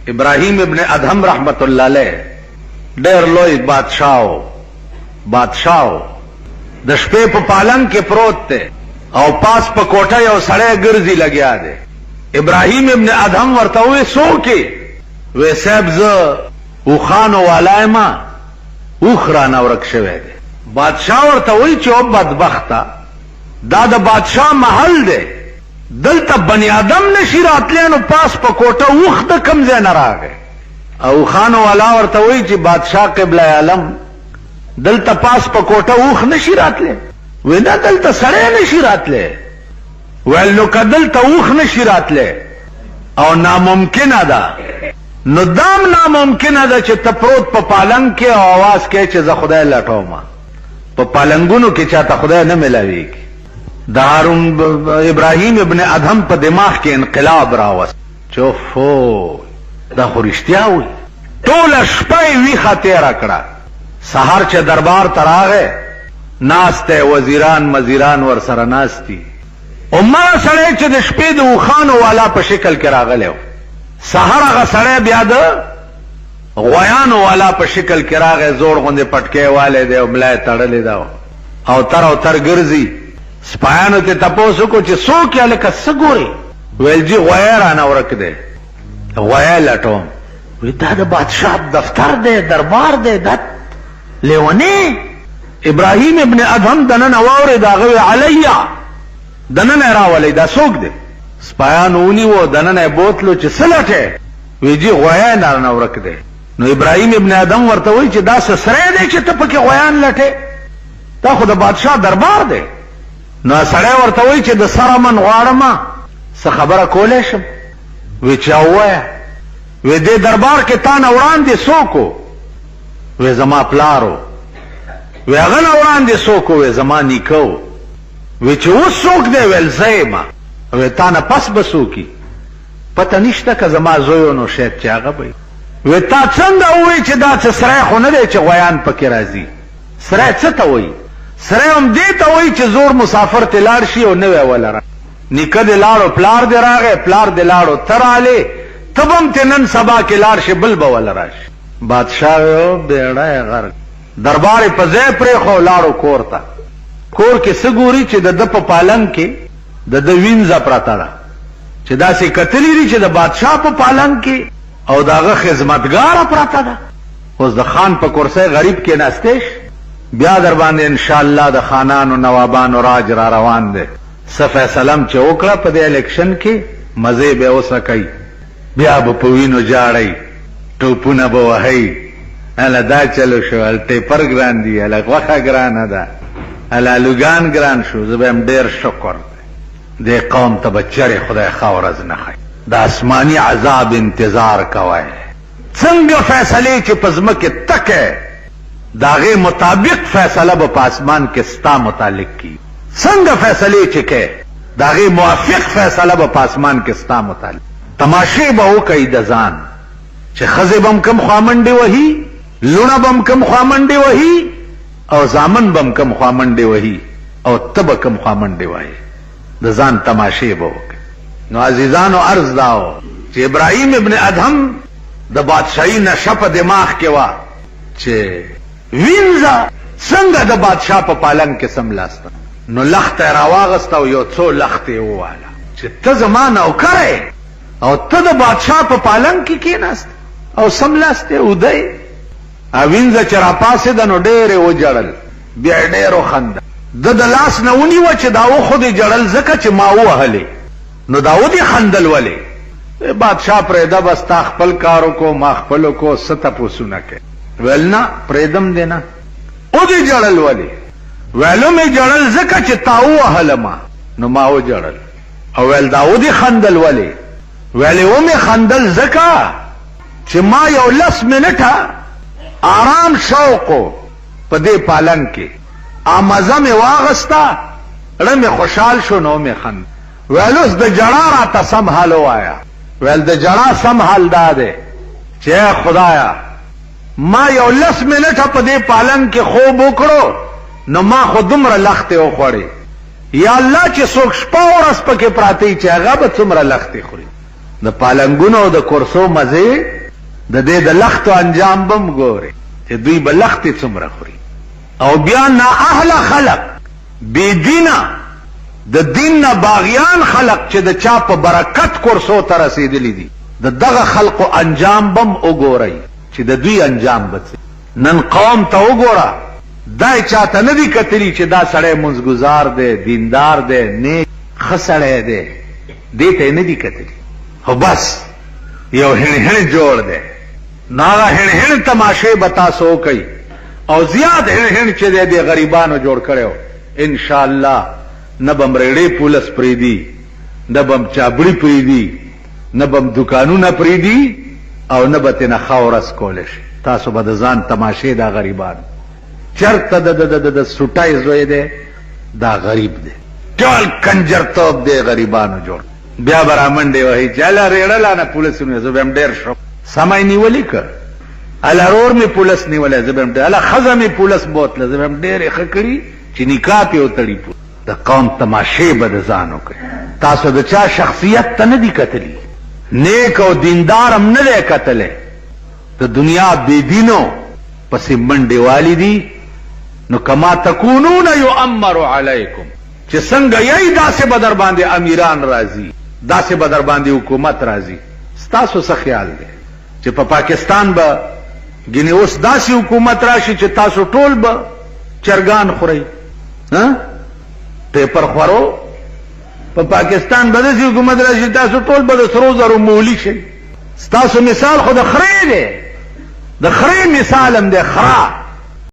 ابراهیم ابن ادهم رحمت الله علیه ډېر لوی بادشاہ د شپې په پالنګ کې پروت دی او پاس په کوټه یو سړی ګرځي لګیا دی. ابراهیم ابن ادهم ورته وې څوک وې صاحب زه اوخانو والا ما اوخ رانه ورک شوی دی. بادشاہ ورته وې چې او بدبخته دا د بادشاہ محل دی دلته بنی آدم نشي راتلی نو پاس په کوټه اوخ د کم ځای نه راغی. او خانو والا ورته وی چې بادشاہ قبله عالم دلته پاس په کوټه اوخ نشي راتلی. وی نه دلته سړی نشي راتلی. ویل نو که دلته اوخ نشي راتلی او ناممکنه ده نو دام ناممکنه ده چې ته پروت په پالنګ کې او आवाज کې چې زه خدای لټوم. په پالنګونو کې چاته خدای نه ملاویږي. د هارون ابراهیم ابن ادهم په دماغ کې انقلاب راوست. چوفو دا خو رښتیا وي. ټوله شپه یې ویښه تېره کړه. سهار چې دربار ته راغی ناسته وزیران مزیران ورسره ناستي. عمره سړی چې د شپې د اوښانو والا په شکل کې راغلی و. سهار هغه سړی بیا د غویانو والا په شکل کې راغی. زوړ غوندې پټکی والی دی او ملا یې تړلې ده او تر ګرځي. سپایانو ته تپوس وکړو چې څوک یې هلکه څه ګورې؟ ویل جي غوی رانه ورک دی غوی لټوم. وی دا د بادشاہ دفتر دی دربار دی دا لیونی. ابراهیم ابن ادهم دننه واورېد هغه وی علیه دننه راولی دا څوک دی؟ سپایانو ونیو دننه یې بوتلو چې څه لټې؟ وی جي غوی رانه ورک دی. نو ابراهیم ابن ادهم ورته وی چې دا څه سری دی چې ته پکې غویان لټې؟ دا خو د بادشاہ دربار دی. نو سړی ورته وی چې د سره من غواړم څه خبره کولی شم؟ وی چې ووایه. وی دې دربار کې تا نه وړاندې څوک و؟ وی زما پلارو. وی هغه نه وړاندې څوک و؟ وی زما نیکه و. وی چې اوس څوک دی؟ ویل زه یم. وی تا نه پس به څوک؟ پته نشته که زما زوی و نو شاید چې هغه به. وی تا څنګه ووایي چې دا څه سری خو نه دی چې غویان پکې راځي؟ سری څه ته وایي؟ سره هم دې ته وایي چې زور مسافر ته لاړ شي او نوی ولره. نیکه دې لاړو پلار دې راغی پلار دې لاړو ته رالې ته به هم ته نن سبا کې لاړ شي بل به وله راشي. بادشاه ویو بیړه یې غرق. دربار یې په ځای پرېښو لاړو کور ته. کور کې څه ګوري چې د ده په پالنګ کې د ده وینځه پرته ده چې داسې کتلي دي چې د بادشاه په پالنګ کې او د هغه خدمتګاره پرته ده. اوس د خان په کرسۍ غریب کې ناستې بیا در باندې انشاءالله د خانانو نوابانو راج را روان دی. څه فیصله چې وکړه په دې الیکشن کې مزې به اوسه کوي. بیا به په وینو جاړئ ټوپونه به وهئ. هله دا چلو شو هله ټیپر ګران دي هله غوښه ګرانه ده هله الوګان ګران شو. زه به هم ډېر شکر دې قوم ته به چرې خدای ښه ورځ نه ښایي. د آسماني عذاب انتظار کوئ. څنګه فیصلې چې په ځمکې تکې د هغې مطابق فیصله به په آسمان کې ستا متعلق کی. څنګه فیصلې چې کې د هغې موافق فیصله به په آسمان کې ستا متعلق. تماشې به وکئ د ځان چې ښځې به هم کم خوامنډې وهي لوڼه به هم کم خوامنډې وهي او زامن به هم کم خوامنډې وهي او ته به کم خوامنډې وهي. د ځان تماشې به وکئ. نو عزیزانو عرض دا و چې ابراهیم ابن ادهم د بادشاهي نشه په دماغ کې وه چې وینځه څنګه د بادشاه په پالنګ کې سملاسته. نو لخته یې راواغسته او یو څو لختې یې وواله چې ته زما نوکر یې او ته د بادشاه په پالنګ کې کېناست او سملاستې اوده یې. وینځه چې راپاسېده نو ډېر یې وجړل بیا یې ډېر وخندل. ده د لاس نه ونیوه چې دا وخو دې جړل ځکه چې ما ووهلې. نو دا ودې خندل ولې؟ بادشاه پرېږده بس تا خپل کار وکړو ما خپل وکړو څه تپوسونه کوې؟ ویل نه پرېږدم دې نه. ودې جړل ولې؟ ویلو مې جړل ځکه چې تا ووهلم نو ما وجړل. او ویل دا ودې خندل ولې؟ ویلې ومې خندل ځکه چې ما یو 10 منټه آرام شوق په دې پالنګ کې مزه مې واغسته زړه مې خوشحال شو نو مې خندل. ویل اوس د جړا راته سم حال ووایه. ویل د جړا سم حال دا دی چې خدایا ما یو 10 منټه په دې پالنګ کې خوب وکړو نو ما خو دومره لختې وخوړې. یا الله چې څوک شپه ورځ پکې پراته وي چې هغه به څومره لختې خوري. د پالنګونو او د کرسو مزې د دې د لختو انجام بم ګوري چې دوی به لختې څومره خوري. او بیا نا اهل خلق بی دینه د دین نه باغیان خلق چې د چا په برکت کورسو ته رسیدلی دي د دغه خلقو انجام بم وګورئ چې د دوی انجام به نن قوم ته وګوره دا چاته نه دي کتلی چې دا سړی منځګزار دی دیندار دی نیک ښه سړی دی دې ته نه دي کتلی خو بس یو هڼ هڼ جوړ دی نو هغه هڼ هڼ تماشې به تاسو وکئ او زیات هڼ هڼ چې دی د غریبانو جوړ کړی انشاءالله نه به مریړې پولس پرېږدي نه به چابړي پرېږدي نه به دکانونه پرېږدي او نه به تېنه ښه ورځ کولی شي تاسو به د ځان تماشې دا غریبانو چرته د سوټای زوی دی دا غریب دی ټول کنجرتوب دی غریبانو جوړ بیا به رامنډې وهي چې اله ریړله نه پولسونه زه به هم ډېر شم سمی نیولي که اله رور مې پولس نیولی زه به هم اله ښځه مې پولس بوتله زه به هم ډېرې ښه کړي چې نکاح پې وتړي د قوم تماشې به د ځان وکړي تاسو د چا شخصیت ته نه دي کتلي نیک او دیندار هم نه دی کتلی د دنیا بېدینو پسې منډې والی دي نو کما تکونون یؤمر علیکم چې څنګه یی داسې به در باندې امیران راځي داسې به در باندې حکومت راځي ستاسو څه خیال دی چې په پاکستان به ګینې اوس داسې حکومت راشي چې تاسو ټول به چرګان خورئ پیپر خورو په پاکستان به داسې حکومت راشي تاسو ټول به د سرو زرو مولی شئ ستاسو مثال خو د خرې دی د خرې مثال هم دی خرا